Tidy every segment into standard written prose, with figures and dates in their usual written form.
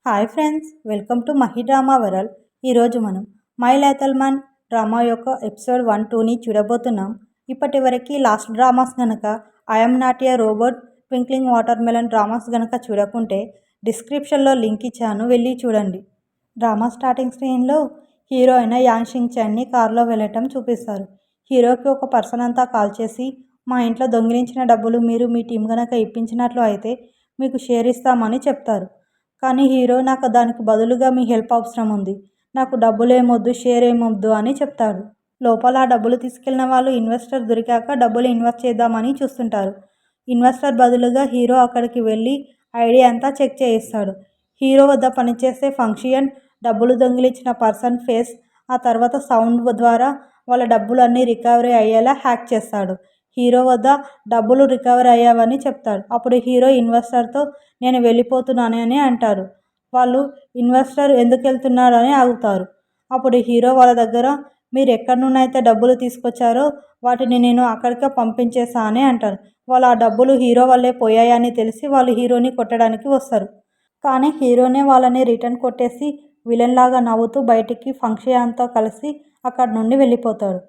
Hi friends, welcome to Mahi drama world. ఈరోజు మనం my లైథల్ man drama యొక్క ఎపిసోడ్ 1-2ని చూడబోతున్నాం. ఇప్పటి వరకు లాస్ట్ డ్రామాస్ గనక I'm not a robot, twinkling water melon dramas గనక చూడకుంటే డిస్క్రిప్షన్లో లింక్ ఇచ్చాను, వెళ్ళి చూడండి. డ్రామా స్టార్టింగ్ స్క్రీన్లో హీరో అయిన యాంగ్ షింగ్ చాన్ని కారులో వెళ్ళటం చూపిస్తారు. హీరోకి ఒక పర్సన్ అంతా కాల్ చేసి, మా ఇంట్లో దొంగిలించిన డబ్బులు మీరు మీ టీం గనక ఇప్పించినట్లు అయితే మీకు షేర్ ఇస్తామని చెప్తారు. కానీ హీరో, నాకు దానికి బదులుగా మీ హెల్ప్ అవసరం ఉంది, నాకు డబ్బులేమొద్దు, షేర్ ఏమొద్దు అని చెప్తాడు. లోపల ఆ డబ్బులు తీసుకెళ్లిన వాళ్ళు ఇన్వెస్టర్ దొరికాక డబ్బులు ఇన్వెస్ట్ చేద్దామని చూస్తుంటారు. ఇన్వెస్టర్ బదులుగా హీరో అక్కడికి వెళ్ళి ఐడి అంతా చెక్ చేయిస్తాడు. హీరో వద్ద పనిచేసే ఫంక్షన్ డబ్బులు దొంగిలించిన పర్సన్ ఫేస్, ఆ తర్వాత సౌండ్ ద్వారా వాళ్ళ డబ్బులు అన్నీ రికవరీ అయ్యేలా హ్యాక్ చేస్తాడు. హీరో వద్ద డబ్బులు రికవర్ అయ్యావని చెప్తాడు. అప్పుడు హీరో ఇన్వెస్టర్తో నేను వెళ్ళిపోతున్నాను అని అంటారు. వాళ్ళు ఇన్వెస్టర్ ఎందుకు వెళ్తున్నాడు అని అడుగుతారు. అప్పుడు హీరో వాళ్ళ దగ్గర మీరు ఎక్కడి నుండి అయితే డబ్బులు తీసుకొచ్చారో వాటిని నేను అక్కడికే పంపించేసా అని అంటారు. వాళ్ళు ఆ డబ్బులు హీరో వల్లే పోయాయని తెలిసి వాళ్ళు హీరోని కొట్టడానికి వస్తారు. కానీ హీరోనే వాళ్ళని రిటర్న్ కొట్టేసి విలన్ లాగా నవ్వుతూ బయటికి ఫంక్షన్తో కలిసి అక్కడి నుండి వెళ్ళిపోతాడు.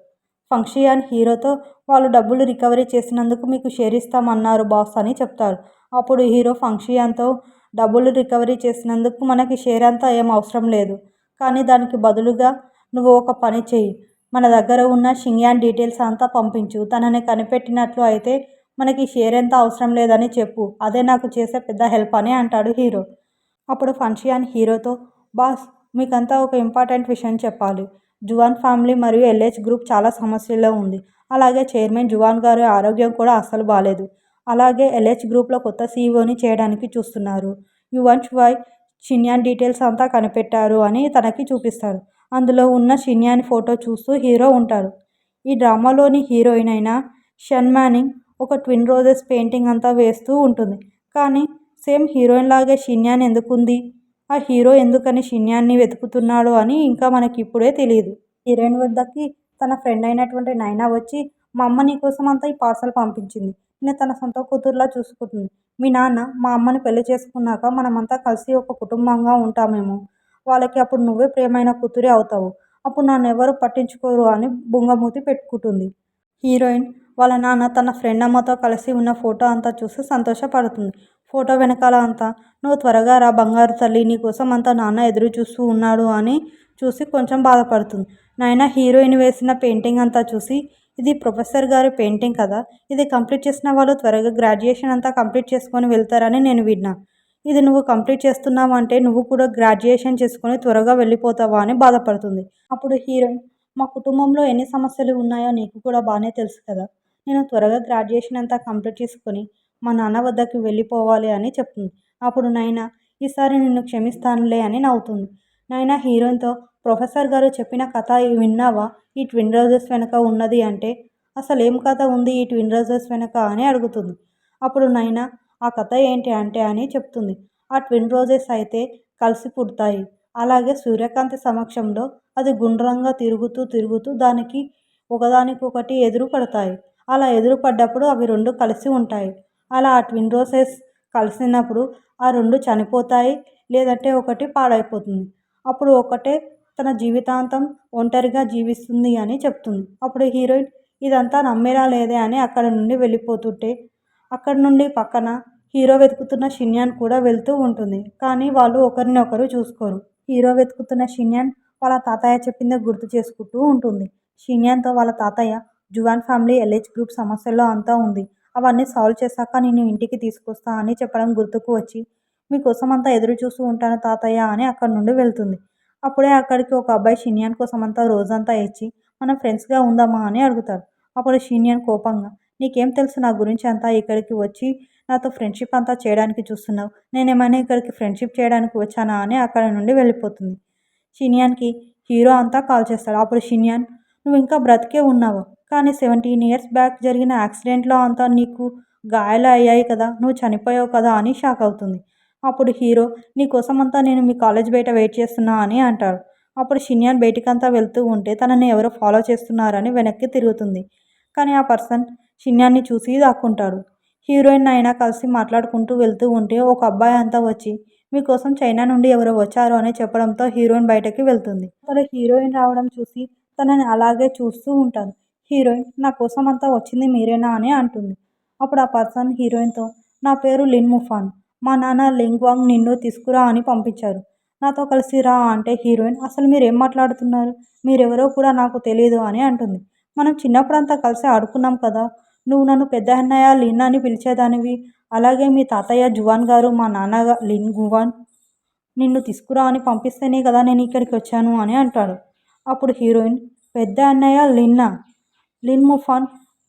ఫంక్షన్ హీరోతో వాళ్ళు డబ్బులు రికవరీ చేసినందుకు మీకు షేర్ ఇస్తామన్నారు బాస్ అని చెప్తారు. అప్పుడు హీరో ఫంక్షన్తో డబ్బులు రికవరీ చేసినందుకు మనకి షేర్ అంతా ఏం అవసరం లేదు, కానీ దానికి బదులుగా నువ్వు ఒక పని చెయ్యి, మన దగ్గర ఉన్న షింగ్యాన్ డీటెయిల్స్ అంతా పంపించు, తనని కనిపెట్టినట్లు అయితే మనకి షేర్ ఎంత అవసరం లేదని చెప్పు, అదే నాకు చేసే పెద్ద హెల్ప్ అని అంటాడు హీరో. అప్పుడు ఫంక్షన్ హీరోతో, బాస్ మీకంతా ఒక ఇంపార్టెంట్ విషయం చెప్పాలి, జువాన్ ఫ్యామిలీ మరియు ఎల్హెచ్ గ్రూప్ చాలా సమస్యల్లో ఉంది. అలాగే చైర్మన్ జువాన్ గారి ఆరోగ్యం కూడా అస్సలు బాగాలేదు. అలాగే ఎల్హెచ్ గ్రూప్లో కొత్త సీఈఓని చేయడానికి చూస్తున్నారు. యువన్ షువై షిన్యాన్ డీటెయిల్స్ అంతా కనిపెట్టారు అని తనకి చూపిస్తారు. అందులో ఉన్న షిన్యాన్ ఫోటో చూస్తూ హీరో ఉంటారు. ఈ డ్రామాలోని హీరోయిన్ అయిన షన్ మ్యానింగ్ ఒక ట్విన్ రోజెస్ పెయింటింగ్ అంతా వేస్తూ ఉంటుంది. కానీ సేమ్ హీరోయిన్ లాగే షిన్యాన్ ఎందుకుంది, ఆ హీరో ఎందుకని షిన్యాన్ని వెతుకుతున్నాడు అని ఇంకా మనకి ఇప్పుడే తెలియదు. హీరోయిన్ వద్దకి తన ఫ్రెండ్ అయినటువంటి నైనా వచ్చి, మా అమ్మ నీకోసం అంతా ఈ పార్సల్ పంపించింది, నేను తన సొంత కూతురులా చూసుకుంటుంది. మీ నాన్న మా అమ్మని పెళ్లి చేసుకున్నాక మనమంతా కలిసి ఒక కుటుంబంగా ఉంటామేమో, వాళ్ళకి అప్పుడు నువ్వే ప్రియమైన కూతురే అవుతావు, అప్పుడు నన్ను ఎవరు పట్టించుకోరు అని బుంగమూతి పెట్టుకుంటుంది. హీరోయిన్ వాళ్ళ నాన్న తన ఫ్రెండ్ అమ్మతో కలిసి ఉన్న ఫోటో అంతా చూసి సంతోషపడుతుంది. ఫోటో వెనకాల అంతా నువ్వు త్వరగా రా బంగారు తల్లి, నీకోసం అంతా నాన్న ఎదురు చూస్తూ ఉన్నాడు అని చూసి కొంచెం బాధపడుతుంది. నైనా హీరోయిన్ వేసిన పెయింటింగ్ అంతా చూసి, ఇది ప్రొఫెసర్ గారి పెయింటింగ్ కదా, ఇది కంప్లీట్ చేసిన వాళ్ళు త్వరగా గ్రాడ్యుయేషన్ అంతా కంప్లీట్ చేసుకొని వెళ్తారని నేను విన్నా, ఇది నువ్వు కంప్లీట్ చేస్తున్నావు అంటే నువ్వు కూడా గ్రాడ్యుయేషన్ చేసుకొని త్వరగా వెళ్ళిపోతావా అని బాధపడుతుంది. అప్పుడు హీరోయిన్, మా కుటుంబంలో ఎన్ని సమస్యలు ఉన్నాయో నీకు కూడా బాగానే తెలుసు కదా, నేను త్వరగా గ్రాడ్యుయేషన్ అంతా కంప్లీట్ చేసుకొని మా నాన్న వద్దకు వెళ్ళిపోవాలి అని చెప్తుంది. అప్పుడు నైనా, ఈసారి నిన్ను క్షమిస్తానులే అని నవ్వుతుంది. నైనా హీరోయిన్తో, ప్రొఫెసర్ గారు చెప్పిన కథ విన్నావా, ఈ ట్విన్ రోజెస్ వెనక ఉన్నది అంటే, అసలు ఏం కథ ఉంది ఈ ట్విన్ రోజెస్ వెనక అని అడుగుతుంది. అప్పుడు నైనా, ఆ కథ ఏంటి అంటే అని చెప్తుంది. ఆ ట్విన్ రోజెస్ అయితే కలిసి పుడతాయి, అలాగే సూర్యకాంతి సమక్షంలో అది గుండ్రంగా తిరుగుతూ తిరుగుతూ దానికి ఒకదానికొకటి ఎదురు పడతాయి. అలా ఎదురు పడ్డప్పుడు అవి రెండు కలిసి ఉంటాయి. అలా ఆ ట్విన్ రోజెస్ కలిసినప్పుడు ఆ రెండు చనిపోతాయి, లేదంటే ఒకటి పాడైపోతుంది. అప్పుడు ఒకటే తన జీవితాంతం ఒంటరిగా జీవిస్తుంది అని చెప్తుంది. అప్పుడు హీరోయిన్ ఇదంతా నమ్మేలా లేదే అని అక్కడ నుండి వెళ్ళిపోతుంటే, అక్కడ నుండి పక్కన హీరో వెతుకుతున్న షిన్యాన్ కూడా వెళ్తూ ఉంటుంది. కానీ వాళ్ళు ఒకరినొకరు చూసుకోరు. హీరో వెతుకుతున్న షిన్యాన్ వాళ్ళ తాతయ్య చెప్పిందే గుర్తు చేసుకుంటూ ఉంటుంది. షిన్యాన్తో వాళ్ళ తాతయ్య జువాన్ ఫ్యామిలీ ఎల్హెచ్ గ్రూప్ సమస్యల్లో అంతా ఉంది, అవన్నీ సాల్వ్ చేశాక నేను ఇంటికి తీసుకొస్తా అని చెప్పడం గుర్తుకు వచ్చి, మీకోసం అంతా ఎదురు చూస్తూ ఉంటాను తాతయ్య అని అక్కడి నుండి వెళ్తుంది. అప్పుడే అక్కడికి ఒక అబ్బాయి షిన్యాన్ కోసం అంతా రోజంతా ఇచ్చి, మనం ఫ్రెండ్స్గా ఉందామా అని అడుగుతాడు. అప్పుడు షిన్యాన్ కోపంగా, నీకేం తెలుసు నా గురించి అంతా, ఇక్కడికి వచ్చి నాతో ఫ్రెండ్షిప్ అంతా చేయడానికి చూస్తున్నావు, నేనేమైనా ఇక్కడికి ఫ్రెండ్షిప్ చేయడానికి వచ్చానా అని అక్కడ నుండి వెళ్ళిపోతుంది. షిన్యాన్కి హీరో అంతా కాల్ చేస్తాడు. అప్పుడు షిన్యాన్, నువ్వు ఇంకా బ్రతికే ఉన్నావు, కానీ 17 years బ్యాక్ జరిగిన యాక్సిడెంట్లో అంతా నీకు గాయాలు అయ్యాయి కదా, నువ్వు చనిపోయావు కదా అని షాక్ అవుతుంది. అప్పుడు హీరో, నీకోసం అంతా నేను మీ కాలేజ్ బయట వెయిట్ చేస్తున్నా అని అంటాడు. అప్పుడు షిన్యాన్ బయటికంతా వెళ్తూ ఉంటే తనని ఎవరో ఫాలో చేస్తున్నారని వెనక్కి తిరుగుతుంది. కానీ ఆ పర్సన్ షిన్యాన్ని చూసి దాక్కుంటాడు. హీరోయిన్ అయినా కలిసి మాట్లాడుకుంటూ వెళ్తూ ఉంటే ఒక అబ్బాయి అంతా వచ్చి, మీకోసం చైనా నుండి ఎవరో వచ్చారు అని చెప్పడంతో హీరోయిన్ బయటకి వెళ్తుంది. అక్కడ హీరోయిన్ రావడం చూసి తనని అలాగే చూస్తూ ఉంటారు. హీరోయిన్ నా కోసం అంతా వచ్చింది మీరేనా అని అంటుంది. అప్పుడు ఆ పర్సన్ హీరోయిన్తో నా పేరు లిన్ ముఫాన్, మా నాన్న లింగ్ వాంగ్ నిన్ను తీసుకురా అని పంపించారు, నాతో కలిసి రా అంటే హీరోయిన్ అసలు మీరేం మాట్లాడుతున్నారు, మీరెవరో కూడా నాకు తెలియదు అని అంటుంది. మనం చిన్నప్పుడంతా కలిసి ఆడుకున్నాం కదా, నువ్వు నన్ను పెద్ద అన్నయ్య లిన్ అని పిలిచేదానివి, అలాగే మీ తాతయ్య జువాన్ గారు మా నాన్న లిన్ గువాన్ నిన్ను తీసుకురా అని పంపిస్తేనే కదా నేను ఇక్కడికి వచ్చాను అని అంటాడు. అప్పుడు హీరోయిన్ పెద్ద అన్నయ్య లిన్నా, లిన్ ముఫాన్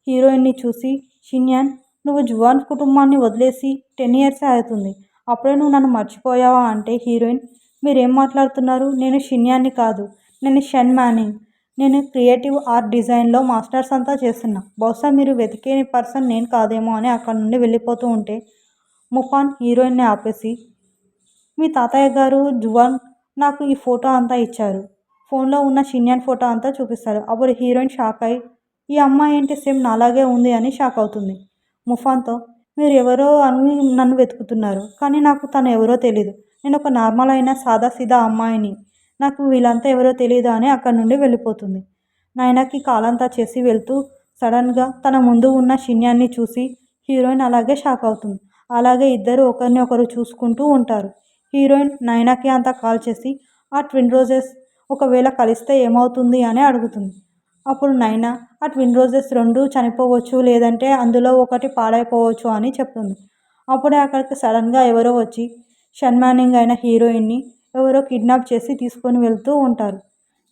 హీరోయిన్ని చూసి షిన్యాన్ నువ్వు జువాన్ కుటుంబాన్ని వదిలేసి 10 ఇయర్సే అవుతుంది, అప్పుడే నువ్వు నన్ను మర్చిపోయావా అంటే హీరోయిన్ మీరేం మాట్లాడుతున్నారు, నేను షిన్యాన్ని కాదు, నేను షన్ మ్యానింగ్, నేను క్రియేటివ్ ఆర్ట్ డిజైన్లో మాస్టర్స్ అంతా చేస్తున్నా, బహుశా మీరు వెతికే పర్సన్ నేను కాదేమో అని అక్కడ నుండి వెళ్ళిపోతూ ఉంటే ముఫాన్ హీరోయిన్ని ఆపేసి మీ తాతయ్య గారు జువాన్ నాకు ఈ ఫోటో అంతా ఇచ్చారు, ఫోన్లో ఉన్న షిన్యాన్ ఫోటో అంతా చూపిస్తారు. అప్పుడు హీరోయిన్ షాక్ అయి ఈ అమ్మాయి ఏంటి సేమ్ నాలాగే ఉంది అని షాక్ అవుతుంది. ముఫాన్తో మీరు ఎవరో అని నన్ను వెతుకుతున్నారు, కానీ నాకు తను ఎవరో తెలీదు, నేను ఒక నార్మల్ అయిన సాదాసీదా అమ్మాయిని, నాకు వీళ్ళంతా ఎవరో తెలియదు అని అక్కడి నుండి వెళ్ళిపోతుంది. నైనాకి కాలంతా చేసి వెళ్తూ సడన్గా తన ముందు ఉన్న షిన్యాన్ని చూసి హీరోయిన్ అలాగే షాక్ అవుతుంది. అలాగే ఇద్దరు ఒకరిని ఒకరు చూసుకుంటూ ఉంటారు. హీరోయిన్ నైనాకి అంతా కాల్ చేసి ఆ ట్విన్ రోజెస్ ఒకవేళ కలిస్తే ఏమవుతుంది అని అడుగుతుంది. అప్పుడు నైనా ఆ ట్విన్ రోజెస్ 2 చనిపోవచ్చు, లేదంటే అందులో ఒకటి పాడైపోవచ్చు అని చెప్తుంది. అప్పుడే అక్కడికి సడన్గా ఎవరో వచ్చి షన్మానింగ్ అయిన హీరోయిన్ని ఎవరో కిడ్నాప్ చేసి తీసుకొని వెళ్తూ ఉంటారు.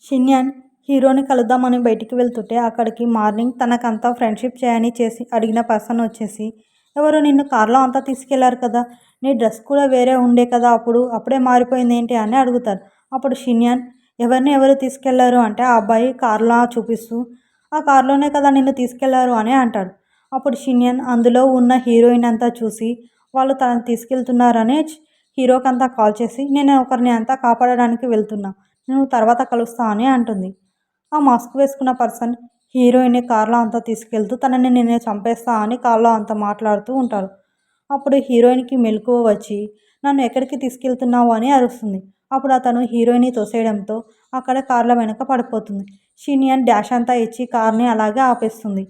షిన్యాన్ హీరోని కలుద్దామని బయటికి వెళ్తుంటే అక్కడికి మార్నింగ్ తనకంతా ఫ్రెండ్షిప్ చేయని చేసి అడిగిన పర్సన్ వచ్చేసి ఎవరో నిన్ను కార్లో అంతా తీసుకెళ్లారు కదా, నీ డ్రెస్ కూడా వేరే ఉండే కదా, అప్పుడే మారిపోయింది ఏంటి అని అడుగుతారు. అప్పుడు షిన్యాన్ ఎవరిని ఎవరు తీసుకెళ్లారు అంటే ఆ అబ్బాయి కార్లో చూపిస్తూ ఆ కార్లోనే కదా నిన్ను తీసుకెళ్లారు అని అంటాడు. అప్పుడు షిన్యాన్ అందులో ఉన్న హీరోయిన్ అంతా చూసి వాళ్ళు తనని తీసుకెళ్తున్నారని హీరోకి అంతా కాల్ చేసి నేను ఒకరిని అంతా కాపాడడానికి వెళ్తున్నా, నేను తర్వాత కలుస్తా అని అంటుంది. ఆ మాస్క్ వేసుకున్న పర్సన్ హీరోయిన్ని కార్లో అంతా తీసుకెళ్తూ తనని నేనే చంపేస్తా అని కార్లో అంతా మాట్లాడుతూ ఉంటాడు. అప్పుడు హీరోయిన్కి మెలకువ వచ్చి నన్ను ఎక్కడికి తీసుకెళ్తున్నావు అని అరుస్తుంది. అప్పుడు అతను హీరోయిన్ని తోసేయడంతో అక్కడ కార్ల వెనక పడిపోతుంది. షిన్యాన్ డాష్ అంతా ఇచ్చి కార్ని అలాగే ఆపేస్తుంది.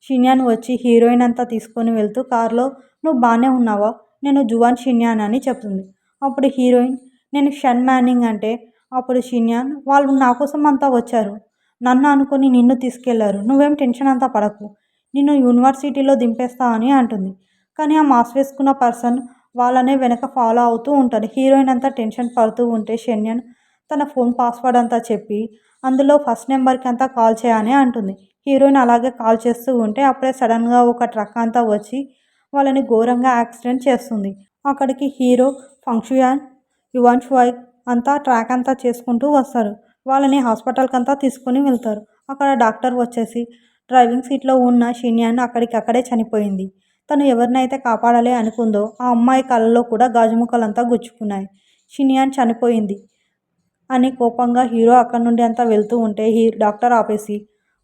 షిన్యాన్ వచ్చి హీరోయిన్ అంతా తీసుకొని వెళ్తూ కార్లో నువ్వు బాగానే ఉన్నావా, నేను జువాన్ షిన్యాన్ అని చెప్తుంది. అప్పుడు హీరోయిన్ నేను షన్ మ్యానింగ్ అంటే అప్పుడు షిన్యాన్ వాళ్ళు నా కోసం అంతా వచ్చారు, నన్ను అనుకుని నిన్ను తీసుకెళ్లారు, నువ్వేం టెన్షన్ అంతా పడకు, నిన్ను యూనివర్సిటీలో దింపేస్తా అని అంటుంది. కానీ ఆ మాస్క్ వేసుకున్న పర్సన్ వాళ్ళనే వెనక ఫాలో అవుతూ ఉంటాడు. హీరోయిన్ అంతా టెన్షన్ పడుతూ ఉంటే షన్యాన్ తన ఫోన్ పాస్వర్డ్ అంతా చెప్పి అందులో ఫస్ట్ నెంబర్కి అంతా కాల్ చేయని అంటుంది. హీరోయిన్ అలాగే కాల్ చేస్తూ ఉంటే అప్పుడే సడన్గా ఒక ట్రక్ అంతా వచ్చి వాళ్ళని ఘోరంగా యాక్సిడెంట్ చేస్తుంది. అక్కడికి హీరో ఫంక్షుయాన్ యువాన్ షువై అంతా ట్రాక్ అంతా చేసుకుంటూ వస్తారు. వాళ్ళని హాస్పిటల్కి అంతా తీసుకుని వెళ్తారు. అక్కడ డాక్టర్ వచ్చేసి డ్రైవింగ్ సీట్లో ఉన్న షిన్యాన్ అక్కడికక్కడే చనిపోయింది. తను ఎవరినైతే కాపాడాలి అనుకుందో ఆ అమ్మాయి కళ్ళలో కూడా గాజు ముక్కలంతా గుచ్చుకున్నాయి. షిన్యాన్ చనిపోయింది అని కోపంగా హీరో అక్కడి నుండి అంతా వెళ్తూ ఉంటే డాక్టర్ ఆపేసి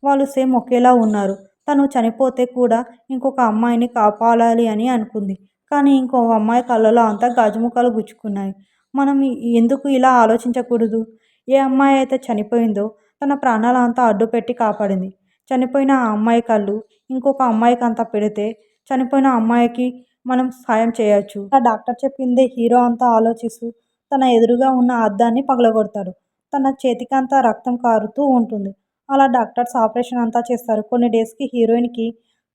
వాళ్ళు సేమ్ ఒకేలా ఉన్నారు, తను చనిపోతే కూడా ఇంకొక అమ్మాయిని కాపాడాలి అని అనుకుంది, కానీ ఇంకో అమ్మాయి కళ్ళలో అంతా గాజు ముక్కలు గుచ్చుకున్నాయి, మనం ఎందుకు ఇలా ఆలోచించకూడదు, ఏ అమ్మాయి అయితే చనిపోయిందో తన ప్రాణాలు అంతా అడ్డుపెట్టి కాపాడింది, చనిపోయిన ఆ అమ్మాయి కళ్ళు ఇంకొక అమ్మాయికి అంతా పెడితే చనిపోయిన అమ్మాయికి మనం సాయం చేయొచ్చు. ఆ డాక్టర్ చెప్పిందే హీరో అంతా ఆలోచిస్తూ తన ఎదురుగా ఉన్న అద్దాన్ని పగలగొడతాడు. తన చేతికంతా రక్తం కారుతూ ఉంటుంది. అలా డాక్టర్స్ ఆపరేషన్ అంతా చేస్తారు. కొన్ని డేస్కి హీరోయిన్కి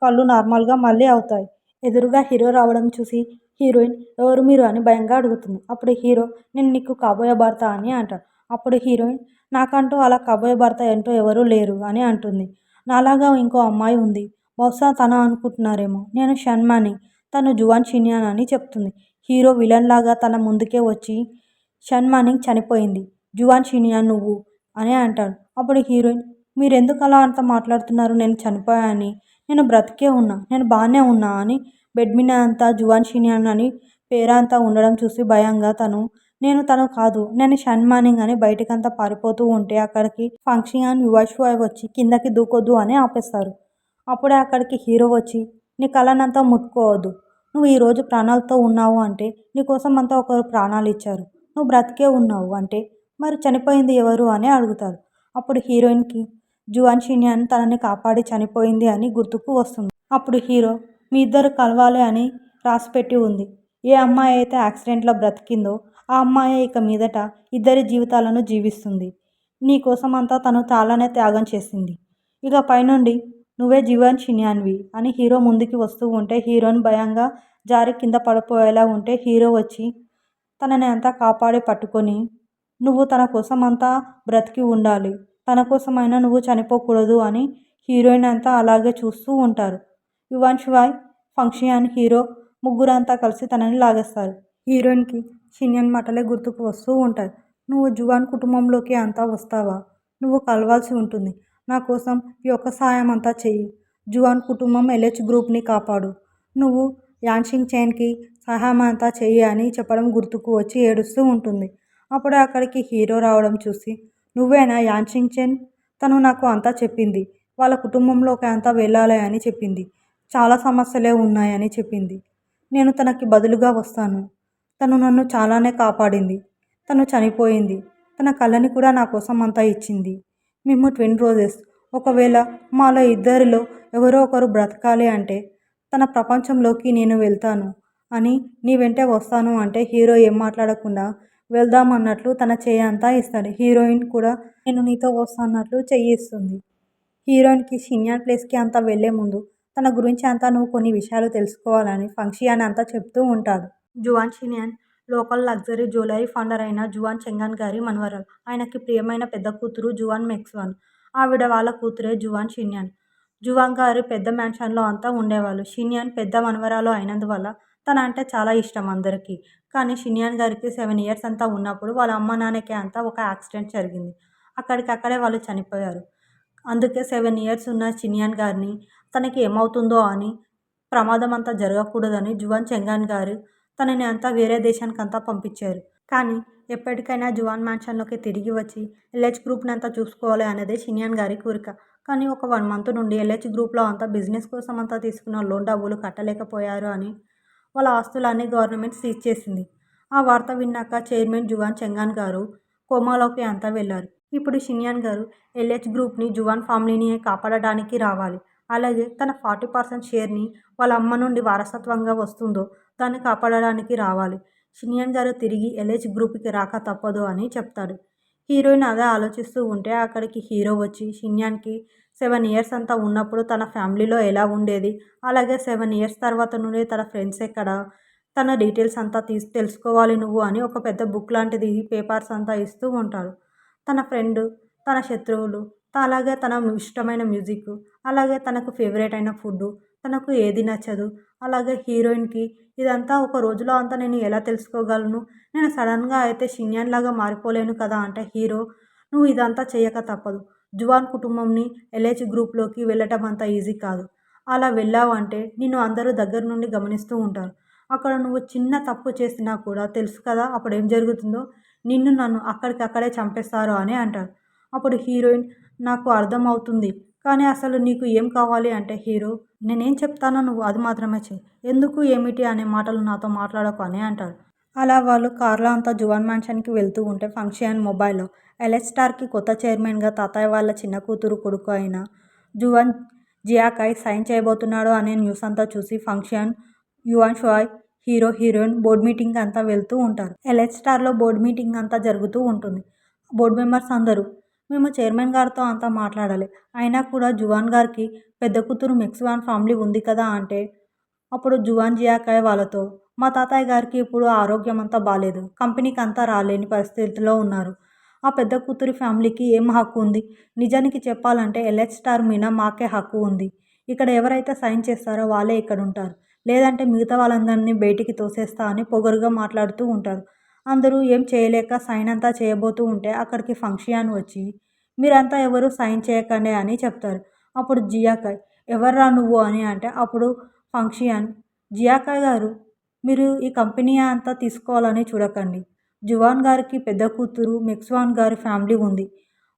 కళ్ళు నార్మల్గా మళ్ళీ అవుతాయి. ఎదురుగా హీరో రావడం చూసి హీరోయిన్ ఎవరు మీరు అని భయంగా అడుగుతుంది. అప్పుడు హీరో నేను నీకు కాబోయే భర్త అని అంటాడు. అప్పుడు హీరోయిన్ నాకంటూ అలా కాబోయే భర్త ఏంటో ఎవరూ లేరు అని అంటుంది. నాలాగా ఇంకో అమ్మాయి ఉంది, బహుశా తన అనుకుంటున్నారేమో, నేను షన్మాని, తను జువాన్ షిన్యాన్ అని చెప్తుంది. హీరో విలన్ లాగా తన ముందుకే వచ్చి షన్మానింగ్ చనిపోయింది, జువాన్ షిన్యాన్ నువ్వు అని అంటాడు. అప్పుడు హీరోయిన్ మీరెందుకు అలా అంత మాట్లాడుతున్నారు, నేను చనిపోయాని, నేను బ్రతికే ఉన్నా, నేను బాగానే ఉన్నా అని బెడ్ మీద అంతా జువాన్ షిన్యాన్ అని పేరంతా ఉండడం చూసి భయంగా తను కాదు, నేను షన్మానింగ్ అని బయటకంతా పారిపోతూ ఉంటే అక్కడికి ఫంక్షన్ యువాషువై వచ్చి కిందకి దూకొద్దు అని ఆపేస్తారు. అప్పుడే అక్కడికి హీరో వచ్చి నీ కళ్ళనంతా ముట్టుకోవద్దు, నువ్వు ఈరోజు ప్రాణాలతో ఉన్నావు అంటే నీకోసం అంతా ఒకరు ప్రాణాలు ఇచ్చారు. నువ్వు బ్రతికే ఉన్నావు అంటే మరి చనిపోయింది ఎవరు అని అడుగుతారు. అప్పుడు హీరోయిన్కి జువాన్ షిన్యాన్ తనని కాపాడి చనిపోయింది అని గుర్తుకు వస్తుంది. అప్పుడు హీరో మీ ఇద్దరు కలవాలి అని రాసిపెట్టి ఉంది. ఏ అమ్మాయి అయితే యాక్సిడెంట్లో బ్రతికిందో ఆ అమ్మాయి ఇక మీదట ఇద్దరి జీవితాలను జీవిస్తుంది. నీకోసం అంతా తను చాలానే త్యాగం చేసింది. ఇక పైనుండి నువ్వే జీవన్ షిన్యాన్వి అని హీరో ముందుకి వస్తూ ఉంటే హీరోయిన్ భయంగా జారి కింద పడిపోయేలా ఉంటే హీరో వచ్చి తనని అంతా కాపాడి పట్టుకొని నువ్వు తన కోసం అంతా బ్రతికి ఉండాలి, తన కోసమైనా నువ్వు చనిపోకూడదు అని హీరోయిన్ అంతా అలాగే చూస్తూ ఉంటారు. యువాన్ షువాయ్, ఫంక్షియాన్, హీరో ముగ్గురంతా కలిసి తనని లాగేస్తారు. హీరోయిన్కి షిన్యాన్ మాటలే గుర్తుకు వస్తూ ఉంటాయి. నువ్వు జువాన్ కుటుంబంలోకి అంతా వస్తావా? నువ్వు కలవాల్సి ఉంటుంది. నా కోసం ఈ ఒక్క సాయం అంతా చెయ్యి. జువాన్ కుటుంబం ఎల్హెచ్ గ్రూప్ని కాపాడు. నువ్వు యాన్షింగ్ చైన్కి సహాయం అంతా చెయ్యి అని చెప్పడం గుర్తుకు వచ్చి ఏడుస్తూ ఉంటుంది. అప్పుడే అక్కడికి హీరో రావడం చూసి నువ్వేనా యాన్షింగ్ చెన్? తను నాకు అంతా చెప్పింది. వాళ్ళ కుటుంబంలోకి అంతా వెళ్ళాలి అని చెప్పింది. చాలా సమస్యలే ఉన్నాయని చెప్పింది. నేను తనకి బదులుగా వస్తాను. తను నన్ను చాలానే కాపాడింది. తను చనిపోయింది. తన కళ్ళని కూడా నా కోసం అంతా ఇచ్చింది. మేము ట్విన్ రోజెస్. ఒకవేళ మాలో ఇద్దరిలో ఎవరో ఒకరు బ్రతకాలి అంటే తన ప్రపంచంలోకి నేను వెళ్తాను అని నీ వెంటే వస్తాను అంటే హీరో ఏం మాట్లాడకుండా వెళ్దామన్నట్లు తన చెయ్యి అంతా ఇస్తాడు. హీరోయిన్ కూడా నేను నీతో వస్తానట్లు చెయ్యి ఇస్తుంది. హీరోయిన్కి షిన్యాన్ ప్లేస్కి అంతా వెళ్లే ముందు తన గురించి అంతా నువ్వు కొన్ని విషయాలు తెలుసుకోవాలని ఫంక్షియాన్ అంతా చెప్తూ ఉంటాడు. జువాన్ షిన్యాన్ లోకల్ లగ్జరీ జ్యువెలరీ ఫౌండర్ అయిన జువాన్ చెంగాన్ గారి మనవరాలు. ఆయనకి ప్రియమైన పెద్ద కూతురు జువాన్ మెక్స్వాన్. ఆవిడ వాళ్ళ కూతురే జువాన్ షిన్యాన్. జువాన్ గారు పెద్ద మ్యాన్షన్లో అంతా ఉండేవాళ్ళు. షిన్యాన్ పెద్ద మనవరాలు అయినందువల్ల తన అంటే చాలా ఇష్టం అందరికీ. కానీ షిన్యాన్ గారికి 7 ఇయర్స్ అంతా ఉన్నప్పుడు వాళ్ళ అమ్మ నాన్నకి అంతా ఒక యాక్సిడెంట్ జరిగింది. అక్కడికక్కడే వాళ్ళు చనిపోయారు. అందుకే 7 ఇయర్స్ ఉన్న షిన్యాన్ గారిని తనకి ఏమవుతుందో అని ప్రమాదం అంతా జరగకూడదని జువాన్ చెంగాన్ గారు తనని అంతా వేరే దేశానికి అంతా పంపించారు. కానీ ఎప్పటికైనా జువాన్ మ్యాన్షన్లోకి తిరిగి వచ్చి ఎల్హెచ్ గ్రూప్ని అంతా చూసుకోవాలి అనేదే షిన్యాన్ గారి కోరిక. కానీ ఒక 1 మంత్ నుండి ఎల్హెచ్ గ్రూప్లో అంతా బిజినెస్ కోసం అంతా తీసుకున్న లోన్ డబ్బులు కట్టలేకపోయారు అని వాళ్ళ ఆస్తులన్నీ గవర్నమెంట్ సీజ్ చేసింది. ఆ వార్త విన్నాక చైర్మన్ జువాన్ చెంగాన్ గారు కోమాలోకి అంతా వెళ్ళారు. ఇప్పుడు షిన్యాన్ గారు ఎల్హెచ్ గ్రూప్ని జువాన్ ఫ్యామిలీని కాపాడడానికి రావాలి. అలాగే తన 40% షేర్ని వాళ్ళ అమ్మ నుండి వారసత్వంగా వస్తుందో దాన్ని కాపాడడానికి రావాలి. షిన్యాన్ గారు తిరిగి ఎల్హెచ్ గ్రూప్కి రాక తప్పదు అని చెప్తాడు. హీరోయిన్ అదే ఆలోచిస్తూ ఉంటే అక్కడికి హీరో వచ్చి షిన్యాన్కి 7 ఇయర్స్ అంతా ఉన్నప్పుడు తన ఫ్యామిలీలో ఎలా ఉండేది, అలాగే 7 ఇయర్స్ తర్వాత నుండి తన ఫ్రెండ్స్ ఎక్కడ, తన డీటెయిల్స్ అంతా తెలుసుకోవాలి నువ్వు అని ఒక పెద్ద బుక్ లాంటిది పేపర్స్ అంతా ఇస్తూ ఉంటాడు. తన ఫ్రెండ్, తన శత్రువులు, అలాగే తన ఇష్టమైన మ్యూజిక్, అలాగే తనకు ఫేవరెట్ అయిన ఫుడ్డు, తనకు ఏది నచ్చదు, అలాగే హీరోయిన్కి ఇదంతా ఒక రోజులో అంతా నేను ఎలా తెలుసుకోగలను, నేను సడన్గా అయితే షిన్యాన్ లాగా మారిపోలేను కదా అంటే హీరో నువ్వు ఇదంతా చేయక తప్పదు. జువాన్ కుటుంబంని ఎల్హెచ్ గ్రూప్లోకి వెళ్ళటం అంత ఈజీ కాదు. అలా వెళ్ళావు అంటే నిన్ను అందరూ దగ్గర నుండి గమనిస్తూ ఉంటారు. అక్కడ నువ్వు చిన్న తప్పు చేసినా కూడా తెలుసు కదా అప్పుడు ఏం జరుగుతుందో, నిన్ను నన్ను అక్కడికక్కడే చంపేస్తారు అని అంటారు. అప్పుడు హీరోయిన్ నాకు అర్థమవుతుంది, కానీ అసలు నీకు ఏం కావాలి అంటే హీరో నేనేం చెప్తానో నువ్వు అది మాత్రమే చెయ్యి, ఎందుకు ఏమిటి అనే మాటలు నాతో మాట్లాడకు అని అంటారు. అలా వాళ్ళు కార్లో అంతా జువాన్ మ్యాన్షన్కి వెళ్తూ ఉంటే ఫంక్షన్ మొబైల్లో ఎల్హెచ్ స్టార్కి కొత్త చైర్మన్గా తాతయ్య వాళ్ళ చిన్న కూతురు కొడుకు అయిన జువాన్ జియాకాయ్ సైన్ చేయబోతున్నాడు అనే న్యూస్ అంతా చూసి ఫంక్షన్, యువాన్ షాయ్, హీరో హీరోయిన్ బోర్డ్ మీటింగ్ అంతా వెళ్తూ ఉంటారు. ఎల్హెచ్ స్టార్లో బోర్డ్ మీటింగ్ అంతా జరుగుతూ ఉంటుంది. బోర్డు మెంబర్స్ అందరూ మేము చైర్మన్ గారితో అంతా మాట్లాడాలి, అయినా కూడా జువాన్ గారికి పెద్ద కూతురు మెక్స్వాన్ ఫ్యామిలీ ఉంది కదా అంటే అప్పుడు జువాన్ జియాకాయ్ వాళ్ళతో మా తాతయ్య గారికి ఇప్పుడు ఆరోగ్యం అంతా బాగాలేదు, కంపెనీకి అంతా రాలేని పరిస్థితిలో ఉన్నారు. ఆ పెద్ద కూతురి ఫ్యామిలీకి ఏం హక్కు ఉంది? నిజానికి చెప్పాలంటే ఎల్హెచ్ స్టార్ మీద మాకే హక్కు ఉంది. ఇక్కడ ఎవరైతే సైన్ చేస్తారో వాళ్ళే ఇక్కడ ఉంటారు, లేదంటే మిగతా వాళ్ళందరినీ బయటికి తోసేస్తా అని పొగరుగా మాట్లాడుతూ ఉంటారు. అందరూ ఏం చేయలేక సైన్ అంతా చేయబోతూ ఉంటే అక్కడికి ఫంక్షన్ వచ్చి మీరంతా ఎవరు సైన్ చేయకండి అని చెప్తారు. అప్పుడు జియాకాయ్ ఎవర్రా నువ్వు అని అంటే అప్పుడు ఫంక్షన్ జియాకాయ్ గారు మీరు ఈ కంపెనీ అంతా తీసుకోవాలని చూడకండి. జువాన్ గారికి పెద్ద కూతురు మెక్స్వాన్ గారి ఫ్యామిలీ ఉంది.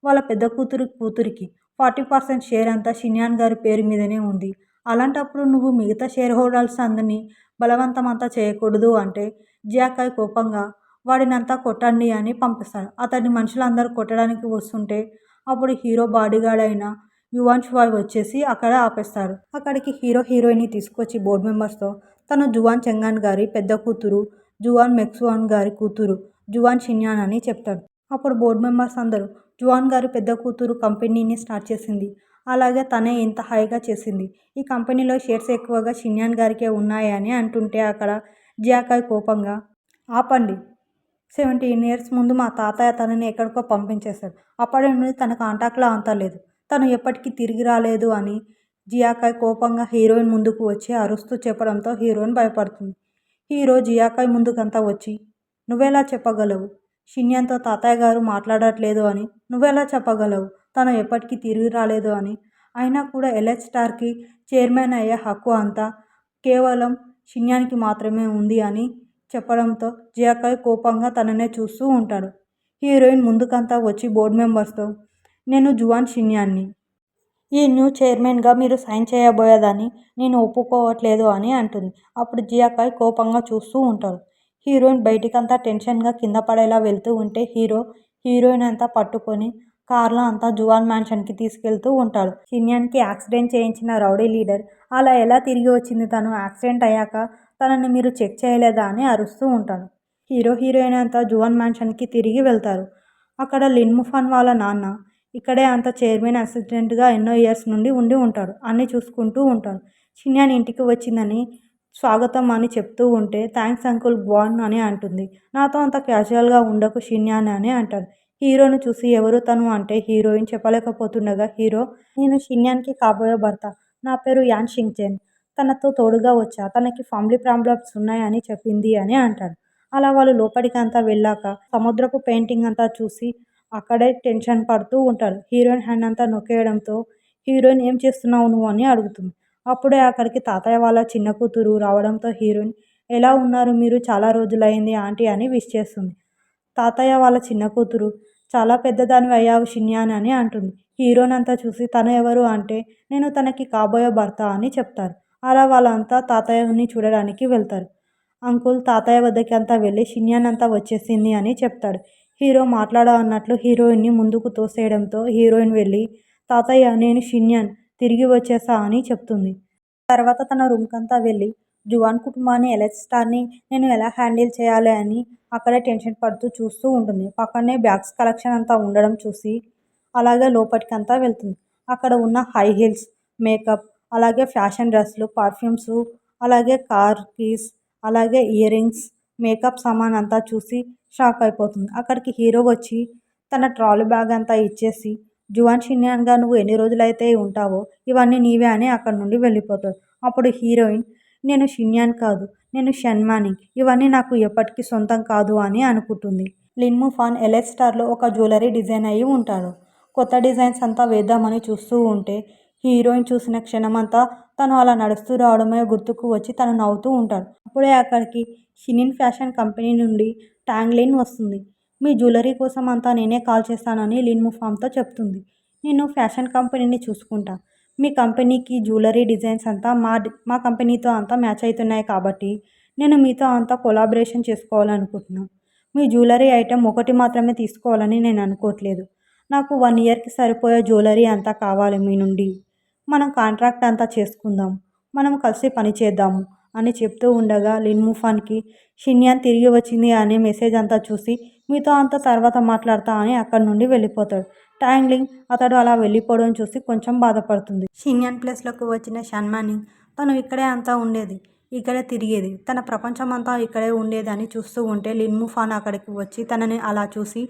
వాళ్ళ పెద్ద కూతురికి 40% షేర్ అంతా షిన్యాన్ గారి పేరు మీదనే ఉంది. అలాంటప్పుడు నువ్వు మిగతా షేర్ హోల్డర్స్ అందరినీ బలవంతం అంతా చేయకూడదు అంటే జియాకాయ్ కోపంగా వాడినంతా కొట్టండి అని పంపిస్తాడు. అతన్ని మనుషులందరూ కొట్టడానికి వస్తుంటే అప్పుడు హీరో బాడీగార్డ్ అయిన యువాన్ షాయ్ వచ్చేసి అక్కడ ఆపేస్తాడు. అక్కడికి హీరోయిన్ని తీసుకొచ్చి బోర్డు మెంబర్స్తో తను జువాన్ చెంగాన్ గారి పెద్ద కూతురు, జువాన్ మెక్సువాన్ గారి కూతురు, జువాన్ షిన్యాన్ అని చెప్తాడు. అప్పుడు బోర్డు మెంబర్స్ అందరూ జువాన్ గారి పెద్ద కూతురు కంపెనీని స్టార్ట్ చేసింది, అలాగే తనే ఇంత హైగా చేసింది, ఈ కంపెనీలో షేర్స్ ఎక్కువగా షిన్యాన్ గారికే ఉన్నాయి అని అంటుంటే అక్కడ జియాకాయ్ కోపంగా ఆపండి, 17 ఇయర్స్ ముందు మా తాతయ్య తనని ఎక్కడికో పంపించేశాడు, అప్పటి నుండి తన కాంటాక్ట్లో అంతా లేదు, తను ఎప్పటికీ తిరిగి రాలేదు అని జియాకాయ్ కోపంగా హీరోయిన్ ముందుకు వచ్చి అరుస్తూ చెప్పడంతో హీరోయిన్ భయపడుతుంది. హీరో జియాకాయ్ ముందుకంతా వచ్చి నువ్వెలా చెప్పగలవు, షిన్యాన్తో తాతయ్య గారు మాట్లాడట్లేదు అని నువ్వెలా చెప్పగలవు, తను ఎప్పటికీ తిరిగి రాలేదు అని, అయినా కూడా ఎల్హెచ్ స్టార్కి చైర్మన్ అయ్యే హక్కు అంతా కేవలం షిన్యాన్కి మాత్రమే ఉంది అని చెప్పడంతో జియాకాయ్ కోపంగా తననే చూస్తూ ఉంటాడు. హీరోయిన్ ముందుకంతా వచ్చి బోర్డు మెంబర్స్తో నేను జువాన్ షిన్యాన్ని, ఈ న్యూ చైర్మన్గా మీరు సైన్ చేయబోయేదాన్ని నేను ఒప్పుకోవట్లేదు అని అంటుంది. అప్పుడు జియాకాయ్ కోపంగా చూస్తూ ఉంటాడు. హీరోయిన్ బయటికంతా టెన్షన్గా కింద పడేలా వెళ్తూ ఉంటే హీరోయిన్ అంతా పట్టుకొని కార్లో అంతా జువాన్ మ్యాన్షన్కి తీసుకెళ్తూ ఉంటాడు. షిన్యాన్కి యాక్సిడెంట్ చేయించిన రౌడీ లీడర్ అలా ఎలా తిరిగి వచ్చింది, తను యాక్సిడెంట్ అయ్యాక తనని మీరు చెక్ చేయలేదా అని అరుస్తూ ఉంటాడు. హీరోయిన్ అంతా జువాన్ మ్యాన్షన్కి తిరిగి వెళ్తారు. అక్కడ లిన్ ముఫాన్ వాళ్ళ నాన్న ఇక్కడే అంత చైర్మన్ అసిస్టెంట్గా ఎన్నో ఇయర్స్ నుండి ఉండి ఉంటాడు, అన్నీ చూసుకుంటూ ఉంటాడు. షిన్యాన్ ఇంటికి వచ్చిందని స్వాగతం అని చెప్తూ ఉంటే థ్యాంక్స్ అంకుల్ బాన్ అని అంటుంది. నాతో అంత క్యాజువల్గా ఉండకు షిన్యాన్ అని అంటాడు. హీరోను చూసి ఎవరు తను అంటే హీరోయిన్ చెప్పలేకపోతుండగా హీరో నేను షిన్యాన్కి కాబోయే భర్త, నా పేరు యాన్ షింగ్చెన్, తనతో తోడుగా వచ్చా, తనకి ఫ్యామిలీ ప్రాబ్లమ్స్ ఉన్నాయని చెప్పింది అని అంటాడు. అలా వాళ్ళు లోపలికి అంతా వెళ్ళాక సముద్రపు పెయింటింగ్ అంతా చూసి అక్కడే టెన్షన్ పడుతూ ఉంటాడు. హీరోయిన్ హ్యాండ్ అంతా నొక్కేయడంతో హీరోయిన్ ఏం చేస్తున్నావు నువ్వు అని అడుగుతుంది. అప్పుడే అక్కడికి తాతయ్య వాళ్ళ చిన్న కూతురు రావడంతో హీరోయిన్ ఎలా ఉన్నారు మీరు, చాలా రోజులైంది ఆంటీ అని విష్ చేస్తుంది. తాతయ్య వాళ్ళ చిన్న కూతురు చాలా పెద్దదానివి అయ్యావు షిన్యాన్ అని అంటుంది. హీరోనంతా చూసి తను ఎవరు అంటే నేను తనకి కాబోయే భర్త అని చెప్తారు. అలా వాళ్ళంతా తాతయ్యని చూడడానికి వెళ్తారు. అంకుల్ తాతయ్య వద్దకి అంతా వెళ్ళి షిన్యాన్ అంతా వచ్చేసింది అని చెప్తాడు. హీరో అన్నట్లు హీరోయిన్ని ముందుకు తోసేయడంతో హీరోయిన్ వెళ్ళి తాతయ్య నేను షిన్యాన్ తిరిగి వచ్చేసా అని చెప్తుంది. తర్వాత తన రూమ్కంతా వెళ్ళి జువాన్ కుటుంబాన్ని ఎల్హెచ్ స్టార్ని నేను ఎలా హ్యాండిల్ చేయాలి అని అక్కడే టెన్షన్ పడుతూ చూస్తూ ఉంటుంది. పక్కనే బ్యాగ్స్ కలెక్షన్ అంతా ఉండడం చూసి అలాగే లోపలికంతా వెళ్తుంది. అక్కడ ఉన్న హై హీల్స్, మేకప్, అలాగే ఫ్యాషన్ డ్రెస్లు, పర్ఫ్యూమ్స్, అలాగే కార్ కీస్, అలాగే ఇయర్ రింగ్స్, మేకప్ సామాన్ అంతా చూసి షాక్ అయిపోతుంది. అక్కడికి హీరో వచ్చి తన ట్రాలీ బ్యాగ్ అంతా ఇచ్చేసి జువాన్ షిన్యాన్గా నువ్వు ఎన్ని రోజులైతే ఉంటావో ఇవన్నీ నీవే అని అక్కడి నుండి వెళ్ళిపోతాడు. అప్పుడు హీరోయిన్ నేను షిన్యాన్ కాదు, నేను షన్మానింగ్, ఇవన్నీ నాకు ఎప్పటికీ సొంతం కాదు అని అనుకుంటుంది. లిన్ ముఫాన్ ఎల్హెచ్ స్టార్లో ఒక జ్యువెలరీ డిజైన్ అయ్యి ఉంటాడు. కొత్త డిజైన్స్ అంతా వేద్దామని చూస్తూ ఉంటే హీరోయిన్ చూసిన క్షణమంతా తను అలా నడుస్తూ రావడమే గుర్తుకు వచ్చి తను నవ్వుతూ ఉంటాడు. అప్పుడే అక్కడికి షినిన్ ఫ్యాషన్ కంపెనీ నుండి ట్యాంగ్లిన్ వస్తుంది. మీ జ్యువెలరీ కోసం అంతా నేనే కాల్ చేస్తానని లిన్ ముఫాన్తో చెప్తుంది. నేను ఫ్యాషన్ కంపెనీని చూసుకుంటా, మీ కంపెనీకి జ్యువెలరీ డిజైన్స్ అంతా మా కంపెనీతో అంతా మ్యాచ్ అవుతున్నాయి కాబట్టి నేను మీతో అంతా కొలాబరేషన్ చేసుకోవాలనుకుంటున్నాను. మీ జ్యువెలరీ ఐటెం ఒకటి మాత్రమే తీసుకోవాలని నేను అనుకోవట్లేదు, నాకు 1 ఇయర్కి సరిపోయే జ్యువెలరీ అంతా కావాలి మీ నుండి, మనం కాంట్రాక్ట్ అంతా చేసుకుందాం, మనం కలిసి పని చేద్దాము అని చెప్తూ ఉండగా లిన్ ముఫాన్కి షిన్యాన్ తిరిగి వచ్చింది అనే మెసేజ్ అంతా చూసి మీతో అంత తర్వాత మాట్లాడతా అని అక్కడి నుండి వెళ్ళిపోతాడు. ట్యాంగ్లింగ్ అతడు అలా వెళ్ళిపోవడం చూసి కొంచెం బాధపడుతుంది. షిన్యాన్ ప్లేస్లోకి వచ్చిన షన్మానింగ్ తను ఇక్కడే అంతా ఉండేది, ఇక్కడే తిరిగేది, తన ప్రపంచం అంతా ఇక్కడే ఉండేది అని చూస్తూ ఉంటే లిన్ ముఫాన్ అక్కడికి వచ్చి తనని అలా చూసి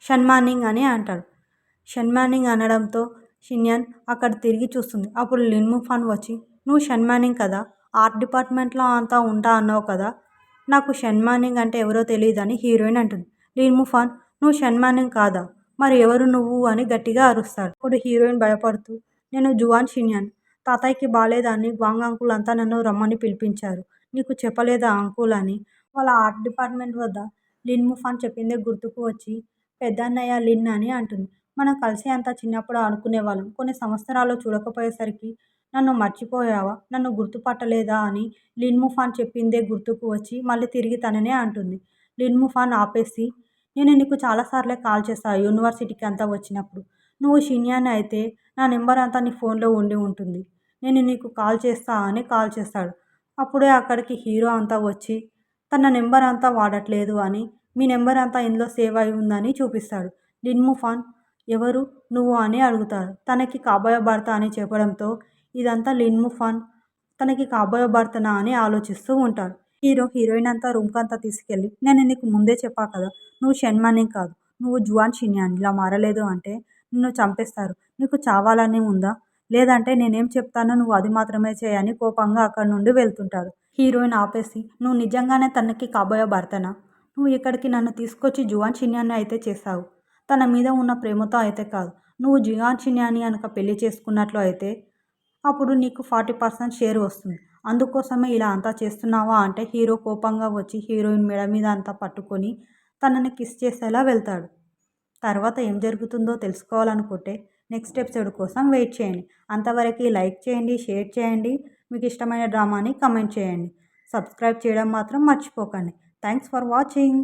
షన్మానింగ్ అని అంటాడు. షన్మానింగ్ అనడంతో షిన్యాన్ అక్కడ తిరిగి చూస్తుంది. అప్పుడు లిన్ ముఫాన్ వచ్చి నువ్వు షన్మానింగ్ కదా, ఆర్ట్ డిపార్ట్మెంట్లో అంతా ఉంటా అన్నావు కదా, నాకు షన్మానింగ్ అంటే ఎవరో తెలియదని హీరోయిన్ అంటుంది. లిన్ ముఫాన్ నువ్వు షన్మానింగ్ కాదా, మరి ఎవరు నువ్వు అని గట్టిగా అరుస్తాడు. అప్పుడు హీరోయిన్ భయపడుతూ నేను జువాన్ షిన్యాన్, తాతయ్యకి బాలేదని గ్వాంగ్ అంకుల్ అంతా నన్ను రమ్మని పిలిపించారు, నీకు చెప్పలేదా అంకుల్ అని వాళ్ళ ఆర్ట్ డిపార్ట్మెంట్ వద్ద లిన్ ముఫాన్ చెప్పిందే గుర్తుకు వచ్చి పెద్దన్నయ్య లిన్ అని అంటుంది. మనం కలిసి అంతా చిన్నప్పుడు ఆడుకునేవాళ్ళం, కొన్ని సంవత్సరాలు చూడకపోయేసరికి నన్ను మర్చిపోయావా, నన్ను గుర్తుపట్టలేదా అని లిన్ముఫాన్ చెప్పిందే గుర్తుకు వచ్చి మళ్ళీ తిరిగి తననే అంటుంది. లిన్ముఫాన్ ఆపేసి, నేను నీకు చాలాసార్లే కాల్ చేశా యూనివర్సిటీకి అంతా వచ్చినప్పుడు. నువ్వు షిన్యాని అయితే నా నెంబర్ అంతా నీ ఫోన్లో ఉండి ఉంటుంది. నేను నీకు కాల్ చేస్తా అని కాల్ చేస్తాడు. అప్పుడే అక్కడికి హీరో అంతా వచ్చి తన నెంబర్ అంతా వాడట్లేదు అని, మీ నెంబర్ అంతా ఇందులో సేవ్ అయి ఉందని చూపిస్తాడు. లిన్ముఫాన్ ఎవరు నువ్వు అని అడుగుతాడు. తనకి కాబోయే భర్త అని చెప్పడంతో ఇదంతా లిన్ముఫాన్ తనకి కాబోయే భర్తనా అని ఆలోచిస్తూ ఉంటాడు. హీరోయిన్ అంతా రూమ్కి అంతా తీసుకెళ్ళి, నేను నీకు ముందే చెప్పా కదా, నువ్వు షెన్మాని కాదు, నువ్వు జువాన్ షిన్యాన్, ఇలా మారలేదు అంటే నిన్ను చంపేస్తారు. నీకు చావాలని ఉందా, లేదంటే నేనేం చెప్తానో నువ్వు అది మాత్రమే చేయని కోపంగా అక్కడి నుండి వెళ్తుంటాడు. హీరోయిన్ ఆపేసి, నువ్వు నిజంగానే తనకి కాబోయే భర్తనా? నువ్వు ఇక్కడికి నన్ను తీసుకొచ్చి జువాన్ షిన్యాన్ని అయితే చేశావు, తన మీద ఉన్న ప్రేమతో అయితే కాదు. నువ్వు జువాన్ షిన్యాన్ని కనుక పెళ్లి చేసుకున్నట్లు అయితే అప్పుడు నీకు 40% షేర్ వస్తుంది. అందుకోసమే ఇలా అంతా చేస్తున్నావా అంటే హీరో కోపంగా వచ్చి హీరోయిన్ మెడ మీద అంతా పట్టుకొని తనని కిస్ చేసేలా వెళ్తాడు. తర్వాత ఏం జరుగుతుందో తెలుసుకోవాలనుకుంటే నెక్స్ట్ ఎపిసోడ్ కోసం వెయిట్ చేయండి. అంతవరకు లైక్ చేయండి, షేర్ చేయండి, మీకు ఇష్టమైన డ్రామాని కమెంట్ చేయండి. సబ్స్క్రైబ్ చేయడం మాత్రం మర్చిపోకండి. Thanks for watching.